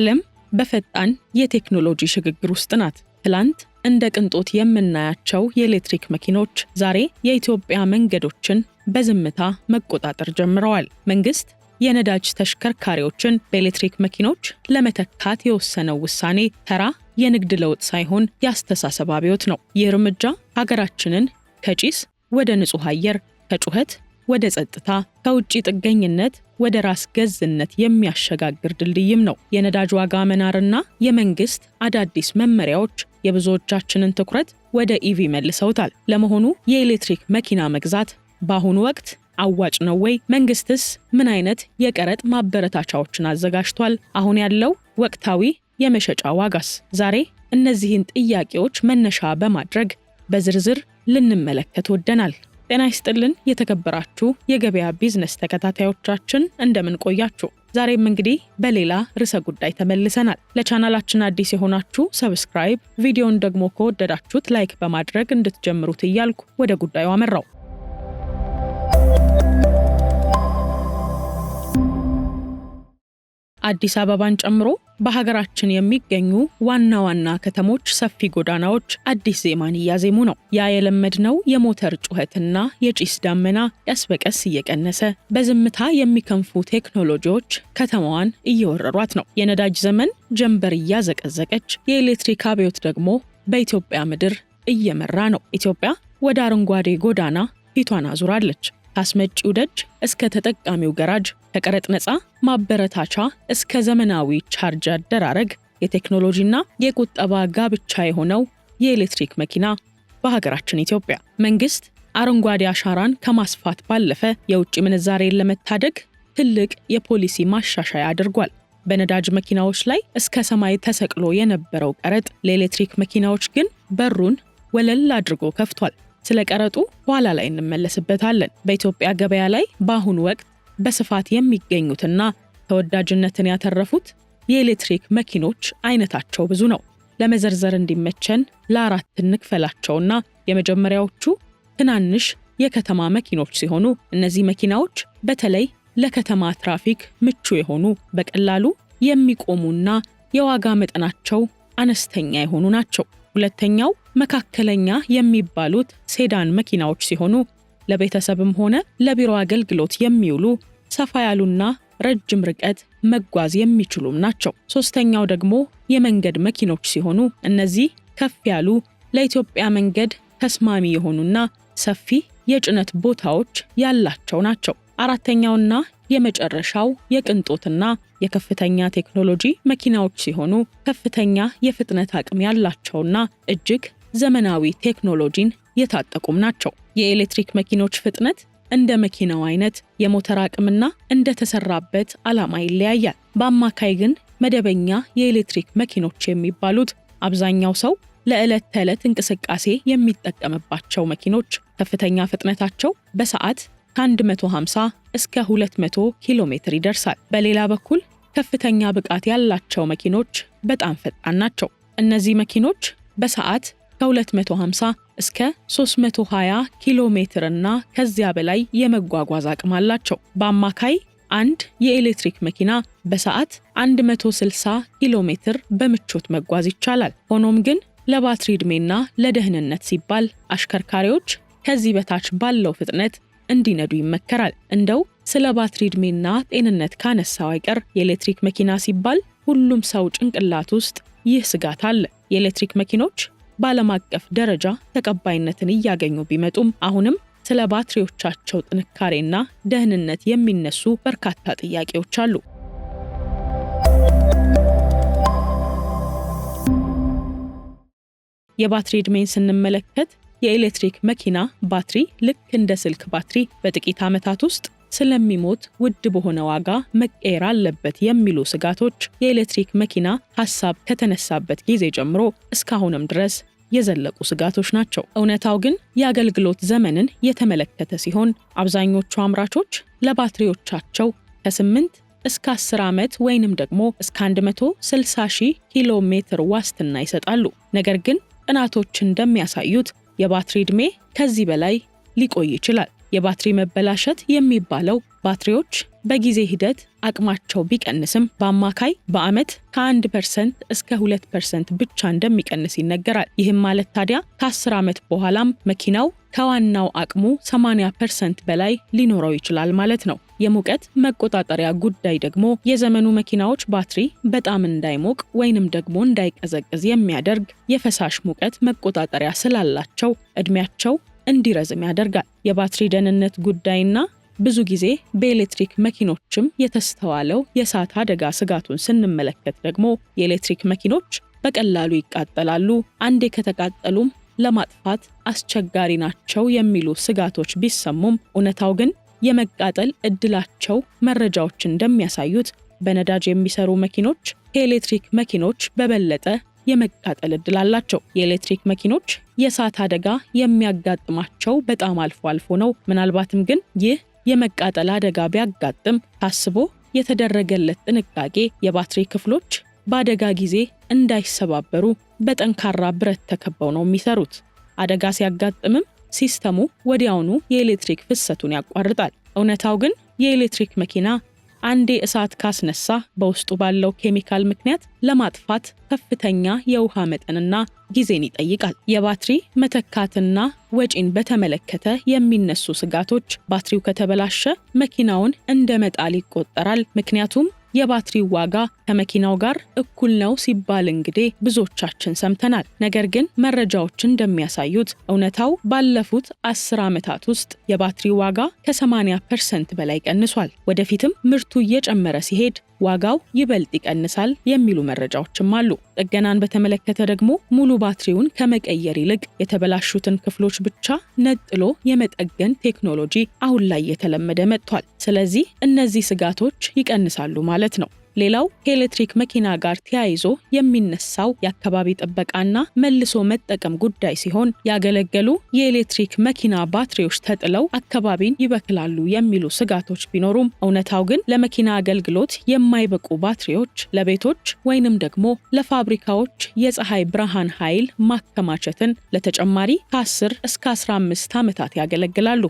ዓለም በፈጣን የቴክኖሎጂ ሽግግር ውስጥ ናት። ትላንት እንደ ቅንጦት የምናያቸው የኤሌክትሪክ መኪኖች ዛሬ የኢትዮጵያ መንገዶችን በዝምታ መቆጣጠር ጀምረዋል። መንግስት የነዳጅ ተሽከርካሪዎችን በኤሌክትሪክ መኪኖች ለመተካት የወሰነው ውሳኔ ተራ የንግድ ለውጥ ሳይሆን የአስተሳሰብ አብዮት ነው። ይህ እርምጃ ሀገራችንን ከጭስ ወደ ንጹህ አየር፣ ከጩኸት ወደ ጸጥታ፣ ከውጪ ጥገኝነት ወደ ራስ ገዝነት የሚያሸጋግር ድልድይም ነው። የነዳጅ ዋጋ መናርና የመንግስት አዳዲስ መመሪያዎች የብዙዎቻችንን ትኩረት ወደ ኢቪ መልሰውታል። ለመሆኑ የኤሌክትሪክ መኪና መግዛት በአሁኑ ወቅት አዋጭ ነው ወይ? መንግስትስ ምን አይነት የቀረጥ ማበረታቻዎችን አዘጋጅቷል? አሁን ያለው ወቅታዊ የመሸጫ ዋጋስ? ዛሬ እነዚህን ጥያቄዎች መነሻ በማድረግ በዝርዝር ልንመለከት ወደናል። ጤና ይስጥልን የተከበራችሁ የገበያ ቢዝነስ ተከታታዮቻችን እንደምን ቆያችሁ? ዛሬም እንግዲህ በሌላ ርዕሰ ጉዳይ ተመልሰናል። ለቻናላችን አዲስ የሆናችሁ ሰብስክራይብ፣ ቪዲዮን ደግሞ ከወደዳችሁት ላይክ በማድረግ እንድትጀምሩት እያልኩ ወደ ጉዳዩ አመራው። አዲስ አበባን ጨምሮ በሀገራችን የሚገኙ ዋና ዋና ከተሞች ሰፊ ጎዳናዎች አዲስ ዜማን እያዜሙ ነው። ያ የለመድነው የሞተር ጩኸትና የጭስ ዳመና ቀስ በቀስ እየቀነሰ በዝምታ የሚከንፉ ቴክኖሎጂዎች ከተማዋን እየወረሯት ነው። የነዳጅ ዘመን ጀንበር እያዘቀዘቀች፣ የኤሌክትሪክ አብዮት ደግሞ በኢትዮጵያ ምድር እየመራ ነው። ኢትዮጵያ ወደ አረንጓዴ ጎዳና ፊቷን አዙራለች። ካስመጪው ደጅ እስከ ተጠቃሚው ገራጅ፣ ከቀረጥ ነፃ ማበረታቻ እስከ ዘመናዊ ቻርጅ አደራረግ፣ የቴክኖሎጂና የቁጠባ ጋብቻ የሆነው የኤሌክትሪክ መኪና በሀገራችን ኢትዮጵያ። መንግስት አረንጓዴ አሻራን ከማስፋት ባለፈ የውጭ ምንዛሬን ለመታደግ ትልቅ የፖሊሲ ማሻሻያ አድርጓል። በነዳጅ መኪናዎች ላይ እስከ ሰማይ ተሰቅሎ የነበረው ቀረጥ ለኤሌክትሪክ መኪናዎች ግን በሩን ወለል አድርጎ ከፍቷል። ስለ ቀረጡ ኋላ ላይ እንመለስበታለን። በኢትዮጵያ ገበያ ላይ በአሁኑ ወቅት በስፋት የሚገኙትና ተወዳጅነትን ያተረፉት የኤሌክትሪክ መኪኖች አይነታቸው ብዙ ነው። ለመዘርዘር እንዲመቸን ለአራት እንክፈላቸውና የመጀመሪያዎቹ ትናንሽ የከተማ መኪኖች ሲሆኑ እነዚህ መኪናዎች በተለይ ለከተማ ትራፊክ ምቹ የሆኑ፣ በቀላሉ የሚቆሙና የዋጋ መጠናቸው አነስተኛ የሆኑ ናቸው። ሁለተኛው መካከለኛ የሚባሉት ሴዳን መኪናዎች ሲሆኑ ለቤተሰብም ሆነ ለቢሮ አገልግሎት የሚውሉ ሰፋ ያሉና ረጅም ርቀት መጓዝ የሚችሉም ናቸው። ሶስተኛው ደግሞ የመንገድ መኪኖች ሲሆኑ እነዚህ ከፍ ያሉ፣ ለኢትዮጵያ መንገድ ተስማሚ የሆኑና ሰፊ የጭነት ቦታዎች ያላቸው ናቸው። አራተኛውና የመጨረሻው የቅንጦትና የከፍተኛ ቴክኖሎጂ መኪናዎች ሲሆኑ ከፍተኛ የፍጥነት አቅም ያላቸውና እጅግ ዘመናዊ ቴክኖሎጂን የታጠቁም ናቸው። የኤሌክትሪክ መኪኖች ፍጥነት እንደ መኪናው አይነት፣ የሞተር አቅምና እንደ ተሰራበት ዓላማ ይለያያል። በአማካይ ግን መደበኛ የኤሌክትሪክ መኪኖች የሚባሉት አብዛኛው ሰው ለዕለት ተዕለት እንቅስቃሴ የሚጠቀምባቸው መኪኖች ከፍተኛ ፍጥነታቸው በሰዓት ከ150 እስከ 200 ኪሎ ሜትር ይደርሳል። በሌላ በኩል ከፍተኛ ብቃት ያላቸው መኪኖች በጣም ፈጣን ናቸው። እነዚህ መኪኖች በሰዓት ከ250 እስከ 320 ኪሎ ሜትር እና ከዚያ በላይ የመጓጓዝ አቅም አላቸው። በአማካይ አንድ የኤሌክትሪክ መኪና በሰዓት 160 ኪሎ ሜትር በምቾት መጓዝ ይቻላል። ሆኖም ግን ለባትሪ ዕድሜና ለደህንነት ሲባል አሽከርካሪዎች ከዚህ በታች ባለው ፍጥነት እንዲነዱ ይመከራል። እንደው ስለ ባትሪ ዕድሜና ጤንነት ካነሳው አይቀር የኤሌክትሪክ መኪና ሲባል ሁሉም ሰው ጭንቅላት ውስጥ ይህ ስጋት አለ። የኤሌክትሪክ መኪኖች በዓለም አቀፍ ደረጃ ተቀባይነትን እያገኙ ቢመጡም አሁንም ስለ ባትሪዎቻቸው ጥንካሬና ደህንነት የሚነሱ በርካታ ጥያቄዎች አሉ። የባትሪ ዕድሜን ስንመለከት የኤሌክትሪክ መኪና ባትሪ ልክ እንደ ስልክ ባትሪ በጥቂት ዓመታት ውስጥ ስለሚሞት ውድ በሆነ ዋጋ መቀየር አለበት የሚሉ ስጋቶች የኤሌክትሪክ መኪና ሐሳብ ከተነሳበት ጊዜ ጀምሮ እስካሁንም ድረስ የዘለቁ ስጋቶች ናቸው። እውነታው ግን የአገልግሎት ዘመንን የተመለከተ ሲሆን አብዛኞቹ አምራቾች ለባትሪዎቻቸው ከ8 እስከ 10 ዓመት ወይንም ደግሞ እስከ 160,000 ኪሎ ሜትር ዋስትና ይሰጣሉ። ነገር ግን ጥናቶች እንደሚያሳዩት የባትሪ ዕድሜ ከዚህ በላይ ሊቆይ ይችላል። የባትሪ መበላሸት የሚባለው ባትሪዎች በጊዜ ሂደት አቅማቸው ቢቀንስም በአማካይ በዓመት ከ1% እስከ 2% ብቻ እንደሚቀንስ ይነገራል። ይህም ማለት ታዲያ ከ10 ዓመት በኋላም መኪናው ከዋናው አቅሙ 80% በላይ ሊኖረው ይችላል ማለት ነው። የሙቀት መቆጣጠሪያ ጉዳይ ደግሞ የዘመኑ መኪናዎች ባትሪ በጣም እንዳይሞቅ ወይንም ደግሞ እንዳይቀዘቅዝ የሚያደርግ የፈሳሽ ሙቀት መቆጣጠሪያ ስላላቸው እድሜያቸው እንዲረዝም ያደርጋል። የባትሪ ደህንነት ጉዳይና ብዙ ጊዜ በኤሌክትሪክ መኪኖችም የተስተዋለው የእሳት አደጋ ስጋቱን ስንመለከት ደግሞ የኤሌክትሪክ መኪኖች በቀላሉ ይቃጠላሉ፣ አንዴ ከተቃጠሉም ለማጥፋት አስቸጋሪ ናቸው የሚሉ ስጋቶች ቢሰሙም እውነታው ግን የመቃጠል እድላቸው መረጃዎች እንደሚያሳዩት በነዳጅ የሚሰሩ መኪኖች ከኤሌክትሪክ መኪኖች በበለጠ የመቃጠል እድል አላቸው። የኤሌክትሪክ መኪኖች የእሳት አደጋ የሚያጋጥማቸው በጣም አልፎ ነው። ምናልባትም ግን ይህ የመቃጠል አደጋ ቢያጋጥም ታስቦ የተደረገለት ጥንቃቄ የባትሪ ክፍሎች በአደጋ ጊዜ እንዳይሰባበሩ በጠንካራ ብረት ተከበው ነው የሚሰሩት። አደጋ ሲያጋጥምም ሲስተሙ ወዲያውኑ የኤሌክትሪክ ፍሰቱን ያቋርጣል። እውነታው ግን የኤሌክትሪክ መኪና አንዴ እሳት ካስነሳ በውስጡ ባለው ኬሚካል ምክንያት ለማጥፋት ከፍተኛ የውሃ መጠንና ጊዜን ይጠይቃል። የባትሪ መተካትና ወጪን በተመለከተ የሚነሱ ስጋቶች ባትሪው ከተበላሸ መኪናውን እንደ መጣል ይቆጠራል። ምክንያቱም የባትሪው ዋጋ ከመኪናው ጋር እኩል ነው ሲባል እንግዲህ ብዙዎቻችን ሰምተናል። ነገር ግን መረጃዎች እንደሚያሳዩት እውነታው ባለፉት 10 ዓመታት ውስጥ የባትሪው ዋጋ ከ80% በላይ ቀንሷል። ወደፊትም ምርቱ እየጨመረ ሲሄድ ዋጋው ይበልጥ ይቀንሳል የሚሉ መረጃዎችም አሉ። ጥገናን በተመለከተ ደግሞ ሙሉ ባትሪውን ከመቀየር ይልቅ የተበላሹትን ክፍሎች ብቻ ነጥሎ የመጠገን ቴክኖሎጂ አሁን ላይ የተለመደ መጥቷል። ስለዚህ እነዚህ ስጋቶች ይቀንሳሉ ማለት ነው። ሌላው ከኤሌክትሪክ መኪና ጋር ተያይዞ የሚነሳው የአካባቢ ጥበቃና መልሶ መጠቀም ጉዳይ ሲሆን ያገለገሉ የኤሌክትሪክ መኪና ባትሪዎች ተጥለው አካባቢን ይበክላሉ የሚሉ ስጋቶች ቢኖሩም እውነታው ግን ለመኪና አገልግሎት የማይበቁ ባትሪዎች ለቤቶች ወይንም ደግሞ ለፋብሪካዎች የፀሐይ ብርሃን ኃይል ማከማቸትን ለተጨማሪ ከ10 እስከ 15 ዓመታት ያገለግላሉ።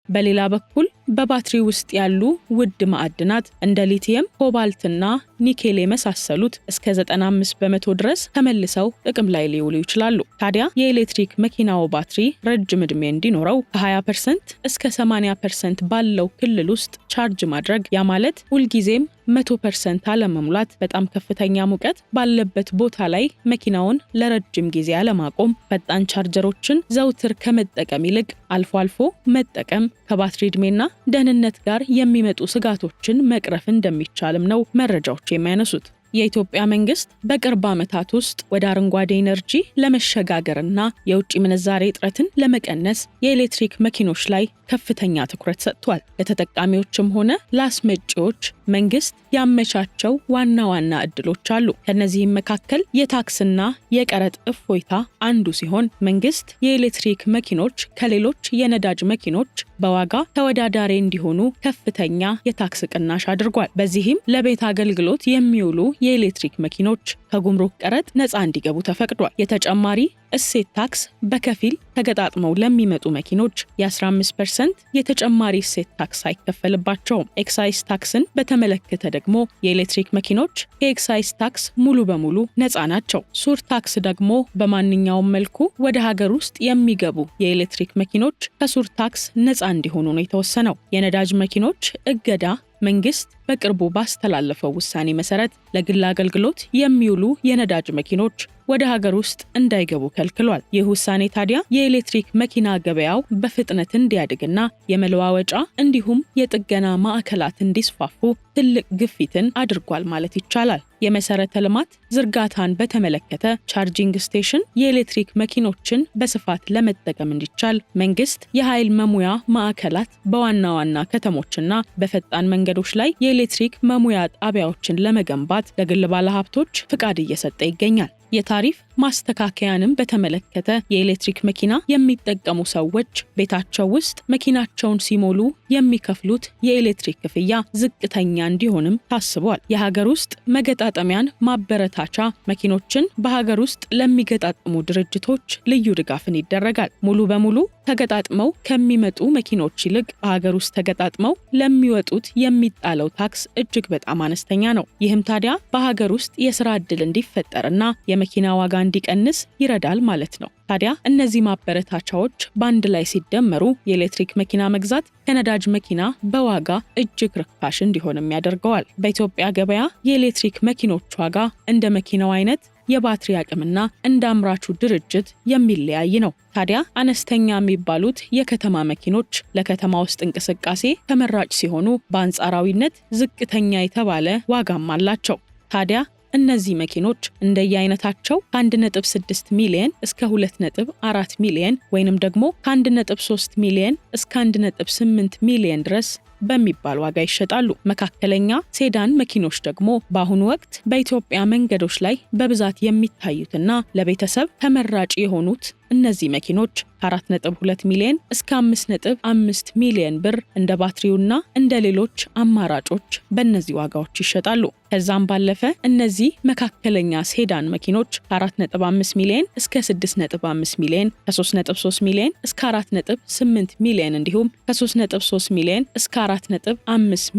በሌላ በኩል በባትሪ ውስጥ ያሉ ውድ ማዕድናት እንደ ሊቲየም፣ ኮባልትና ኒኬል የመሳሰሉት እስከ 95% ድረስ ተመልሰው ጥቅም ላይ ሊውሉ ይችላሉ። ታዲያ የኤሌክትሪክ መኪናው ባትሪ ረጅም ዕድሜ እንዲኖረው ከ20% እስከ 80% ባለው ክልል ውስጥ ቻርጅ ማድረግ፣ ያ ማለት ሁልጊዜም 100% አለመሙላት፣ በጣም ከፍተኛ ሙቀት ባለበት ቦታ ላይ መኪናውን ለረጅም ጊዜ አለማቆም፣ ፈጣን ቻርጀሮችን ዘውትር ከመጠቀም ይልቅ አልፎ አልፎ መጠቀም ከባትሪ ዕድሜና ደህንነት ጋር የሚመጡ ስጋቶችን መቅረፍ እንደሚቻልም ነው መረጃዎች የሚያነሱት። የኢትዮጵያ መንግስት በቅርብ ዓመታት ውስጥ ወደ አረንጓዴ ኢነርጂ ለመሸጋገርና የውጭ ምንዛሬ እጥረትን ለመቀነስ የኤሌክትሪክ መኪኖች ላይ ከፍተኛ ትኩረት ሰጥቷል። ለተጠቃሚዎችም ሆነ ለአስመጪዎች መንግስት ያመቻቸው ዋና እድሎች አሉ። ከነዚህም መካከል የታክስና የቀረጥ እፎይታ አንዱ ሲሆን መንግስት የኤሌክትሪክ መኪኖች ከሌሎች የነዳጅ መኪኖች በዋጋ ተወዳዳሪ እንዲሆኑ ከፍተኛ የታክስ ቅናሽ አድርጓል። በዚህም ለቤት አገልግሎት የሚውሉ የኤሌክትሪክ መኪኖች ከጉምሩክ ቀረጥ ነፃ እንዲገቡ ተፈቅዷል። የተጨማሪ እሴት ታክስ በከፊል ተገጣጥመው ለሚመጡ መኪኖች የ15% የተጨማሪ እሴት ታክስ አይከፈልባቸውም። ኤክሳይዝ ታክስን በተመለከተ ደግሞ የኤሌክትሪክ መኪኖች ከኤክሳይዝ ታክስ ሙሉ በሙሉ ነፃ ናቸው። ሱር ታክስ ደግሞ በማንኛውም መልኩ ወደ ሀገር ውስጥ የሚገቡ የኤሌክትሪክ መኪኖች ከሱር ታክስ ነፃ እንዲሆኑ ነው የተወሰነው። የነዳጅ መኪኖች እገዳ መንግስት በቅርቡ ባስተላለፈው ውሳኔ መሰረት ለግል አገልግሎት የሚውሉ የነዳጅ መኪኖች ወደ ሀገር ውስጥ እንዳይገቡ ከልክሏል። ይህ ውሳኔ ታዲያ የኤሌክትሪክ መኪና ገበያው በፍጥነት እንዲያድግና የመለዋወጫ እንዲሁም የጥገና ማዕከላት እንዲስፋፉ ትልቅ ግፊትን አድርጓል ማለት ይቻላል። የመሰረተ ልማት ዝርጋታን በተመለከተ ቻርጂንግ ስቴሽን የኤሌክትሪክ መኪኖችን በስፋት ለመጠቀም እንዲቻል መንግስት የኃይል መሙያ ማዕከላት በዋና ከተሞችና በፈጣን መንገዶች ላይ የኤሌክትሪክ መሙያ ጣቢያዎችን ለመገንባት ለግል ባለሀብቶች ፍቃድ እየሰጠ ይገኛል። የታሪፍ ማስተካከያንም በተመለከተ የኤሌክትሪክ መኪና የሚጠቀሙ ሰዎች ቤታቸው ውስጥ መኪናቸውን ሲሞሉ የሚከፍሉት የኤሌክትሪክ ክፍያ ዝቅተኛ እንዲሆንም ታስቧል። የሀገር ውስጥ መገጣጠሚያን ማበረታቻ መኪኖችን በሀገር ውስጥ ለሚገጣጥሙ ድርጅቶች ልዩ ድጋፍን ይደረጋል። ሙሉ በሙሉ ተገጣጥመው ከሚመጡ መኪኖች ይልቅ በሀገር ውስጥ ተገጣጥመው ለሚወጡት የሚጣለው ታክስ እጅግ በጣም አነስተኛ ነው። ይህም ታዲያ በሀገር ውስጥ የስራ ዕድል እንዲፈጠርና የመኪና ዋጋ እንዲቀንስ ይረዳል ማለት ነው። ታዲያ እነዚህ ማበረታቻዎች በአንድ ላይ ሲደመሩ የኤሌክትሪክ መኪና መግዛት ከነዳጅ መኪና በዋጋ እጅግ ርካሽ እንዲሆንም ያደርገዋል። በኢትዮጵያ ገበያ የኤሌክትሪክ መኪኖች ዋጋ እንደ መኪናው አይነት የባትሪ አቅምና እንደ አምራቹ ድርጅት የሚለያይ ነው። ታዲያ አነስተኛ የሚባሉት የከተማ መኪኖች ለከተማ ውስጥ እንቅስቃሴ ተመራጭ ሲሆኑ በአንጻራዊነት ዝቅተኛ የተባለ ዋጋም አላቸው። ታዲያ እነዚህ መኪኖች እንደየአይነታቸው ከ1.6 ሚሊዮን እስከ 2.4 ሚሊዮን ወይንም ደግሞ ከ1.3 ሚሊዮን እስከ 1.8 ሚሊዮን ድረስ በሚባል ዋጋ ይሸጣሉ። መካከለኛ ሴዳን መኪኖች ደግሞ በአሁኑ ወቅት በኢትዮጵያ መንገዶች ላይ በብዛት የሚታዩትና ለቤተሰብ ተመራጭ የሆኑት እነዚህ መኪኖች ከ4.2 ሚሊዮን እስከ 5.5 ሚሊዮን ብር እንደ ባትሪውና እንደ ሌሎች አማራጮች በእነዚህ ዋጋዎች ይሸጣሉ። ከዛም ባለፈ እነዚህ መካከለኛ ሴዳን መኪኖች ከ4.5 ሚሊዮን እስከ 6.5 ሚሊዮን፣ ከ3.3 ሚሊዮን እስከ 4.8 ሚሊዮን እንዲሁም ከ3.3 ሚሊዮን እስከ 4.5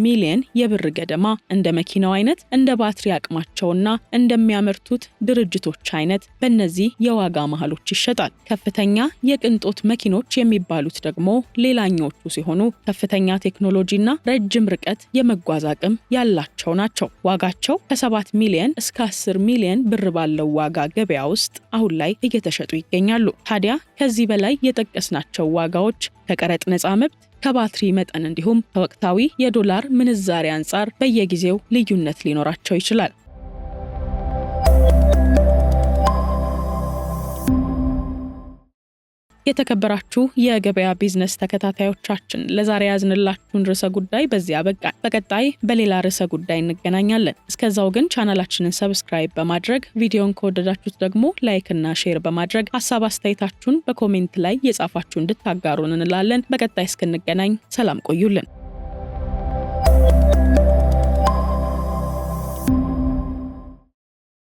ሚሊዮን የብር ገደማ እንደ መኪናው አይነት እንደ ባትሪ አቅማቸውና እንደሚያመርቱት ድርጅቶች አይነት በእነዚህ የዋጋ መሃሎች ይሸጣል። ከፍተኛ የቅንጦት መኪኖች የሚባሉት ደግሞ ሌላኞቹ ሲሆኑ ከፍተኛ ቴክኖሎጂና ረጅም ርቀት የመጓዝ አቅም ያላቸው ናቸው። ዋጋቸው ከ7 ሚሊዮን እስከ 10 ሚሊዮን ብር ባለው ዋጋ ገበያ ውስጥ አሁን ላይ እየተሸጡ ይገኛሉ። ታዲያ ከዚህ በላይ የጠቀስናቸው ዋጋዎች ከቀረጥ ነፃ መብት፣ ከባትሪ መጠን እንዲሁም ከወቅታዊ የዶላር ምንዛሬ አንጻር በየጊዜው ልዩነት ሊኖራቸው ይችላል። የተከበራችሁ የገበያ ቢዝነስ ተከታታዮቻችን ለዛሬ ያዝንላችሁን ርዕሰ ጉዳይ በዚህ አበቃን። በቀጣይ በሌላ ርዕሰ ጉዳይ እንገናኛለን። እስከዛው ግን ቻናላችንን ሰብስክራይብ በማድረግ ቪዲዮን ከወደዳችሁት ደግሞ ላይክ እና ሼር በማድረግ ሐሳብ አስተያየታችሁን በኮሜንት ላይ የጻፋችሁ እንድታጋሩን እንላለን። በቀጣይ እስክንገናኝ ሰላም ቆዩልን።